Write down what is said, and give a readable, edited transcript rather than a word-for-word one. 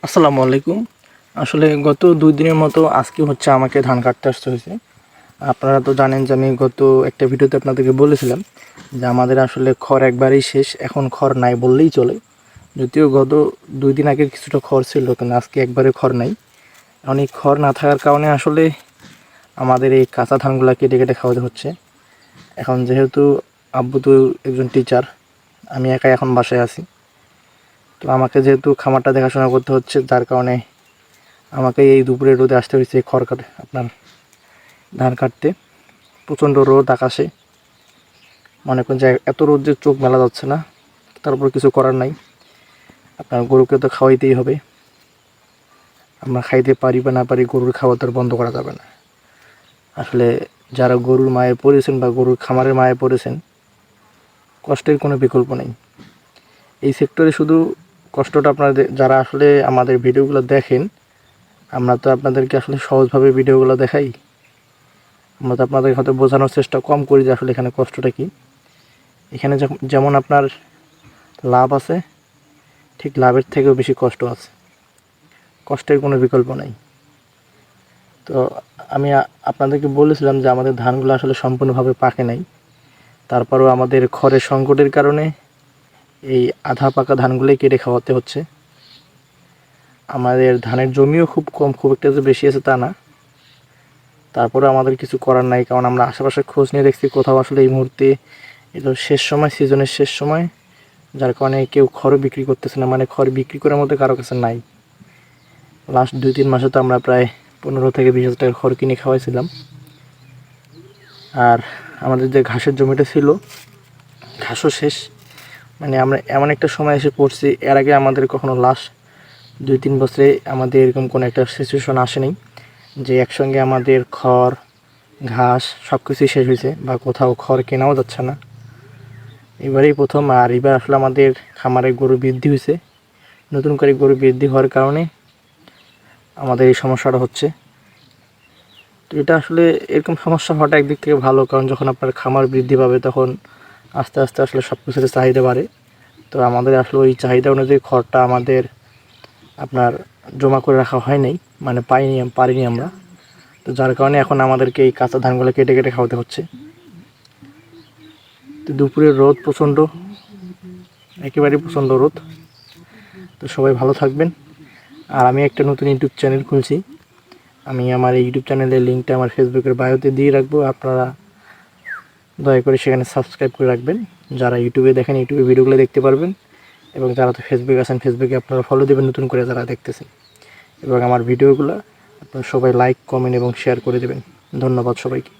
আসসালামু আলাইকুম। আসলে গত ২ দিনের মতো আজকে হচ্ছে আমাকে ধান কাটতে আসতে হয়েছে। আপনারা তো জানেন যে আমি গত একটা ভিডিওতে আপনাদেরকে বলেছিলাম যে আমাদের আসলে খড় একবারেই শেষ। এখন খড় নাই বললেই চলে। যদিও গত ২ দিন আগে কিছুটা খড় ছিল, কিন্তু আজকে একবারে খড় নাই। এখন এই খড় না থাকার কারণে আসলে আমাদের এই কাঁচা ধানগুলা কেটে কেটে খাওয়াতে হচ্ছে। এখন যেহেতু আব্বু তো একজন টিচার, আমি একাই এখন বাসায় আছি। তো আমাকে যেহেতু খামারটা দেখাশোনা করতে হচ্ছে, যার কারণে আমাকে এই দুপুরে রোদে আসতে হয়েছে খড় কাটে আপনার ধান কাটতে। প্রচণ্ড রোদ আকাশে, মনে করেন যে এত রোদ যে চোখ মেলা যাচ্ছে না। তারপর কিছু করার নাই, আপনার গরুকে তো খাওয়াইতেই হবে। আমরা খাইতে পারি বা না পারি, গরুর খাওয়া তো আর বন্ধ করা যাবে না। আসলে যারা গরুর মায়ে পড়েছেন বা গরুর খামারের মায়ে পড়েছেন, কষ্টের কোনো বিকল্প নেই। এই সেক্টরে শুধু কষ্টটা আপনাদের যারা আসলে আমাদের ভিডিওগুলো দেখেন, আমরা তো আপনাদেরকে আসলে সহজভাবে ভিডিওগুলো দেখাই। আমরা তো আপনাদের হয়তো বোঝানোর চেষ্টা কম করি যে আসলে এখানে কষ্টটা কী। এখানে যেমন আপনার লাভ আছে, ঠিক লাভের থেকেও বেশি কষ্ট আছে। কষ্টের কোনো বিকল্প নাই। তো আমি আপনাদেরকে বলেছিলাম যে আমাদের ধানগুলো আসলে সম্পূর্ণভাবে পাকে নাই। তারপরেও আমাদের খড়ের সংকটের কারণে এই আধা পাকা ধানগুলোই কেটে খাওয়াতে হচ্ছে। আমাদের ধানের জমিও খুব কম, খুব একটা যে বেশি আছে তা না। তারপরেও আমাদের কিছু করার নাই, কারণ আমরা আশেপাশে খোঁজ নিয়ে দেখছি কোথাও আসলে এই মুহূর্তে এটা শেষ সময়, সিজনের শেষ সময়, যার কারণে কেউ খড় বিক্রি করতেছে না। মানে খড় বিক্রি করার মতো কারো কাছে নাই। লাস্ট ২-৩ মাসে তো আমরা প্রায় ১৫ থেকে ২০ হাজার টাকার খড় কিনে খাওয়াইছিলাম। আর আমাদের যে ঘাসের জমিটা ছিল, ঘাসও শেষ। মানে আমরা এমন একটা সময় এসে পড়ছি, এর আগে আমাদের কখনো লাস্ট ২-৩ বছরে আমাদের এরকম কোনো একটা সিচুয়েশন আসেনি যে একসঙ্গে আমাদের খড়, ঘাস সব কিছুই শেষ হয়েছে বা কোথাও খড় কেনাও যাচ্ছে না। এবারেই প্রথম। আর এবার আসলে আমাদের খামারে গরু বৃদ্ধি হয়েছে। নতুন করে গরু বৃদ্ধি হওয়ার কারণে আমাদের এই সমস্যাটা হচ্ছে। তো এটা আসলে এরকম সমস্যা হওয়াটা একদিক থেকে ভালো, কারণ যখন আপনার খামার বৃদ্ধি পাবে তখন আস্তে আস্তে আসলে সব কিছুর চাহিদা বাড়ে। তো আমাদের আসলে ওই চাহিদা অনুযায়ী খড়টা আমাদের আপনার জমা করে রাখা হয় নাই, মানে পারিনি আমরা। তো যার কারণে এখন আমাদেরকে এই কাঁচা ধানগুলো কেটে কেটে খাওয়াতে হচ্ছে। তো দুপুরের রোদ প্রচণ্ড, একেবারেই প্রচণ্ড রোদ। তো সবাই ভালো থাকবেন। আর আমি একটা নতুন ইউটিউব চ্যানেল খুলছি। আমি আমার এই ইউটিউব চ্যানেলের লিঙ্কটা আমার ফেসবুকের বায়োতে দিয়ে রাখবো। আপনারা দয়া করে সেখানে সাবস্ক্রাইব করে রাখবেন। যারা ইউটিউবে দেখেন, ইউটিউবে ভিডিওগুলো দেখতে পারবেন। এবং যারা তো ফেসবুকে আছেন, ফেসবুকে আপনারা ফলো দেবেন নতুন করে যারা দেখতেছেন। এবং আমার ভিডিওগুলো আপনারা সবাই লাইক, কমেন্ট এবং শেয়ার করে দেবেন। ধন্যবাদ সবাইকে।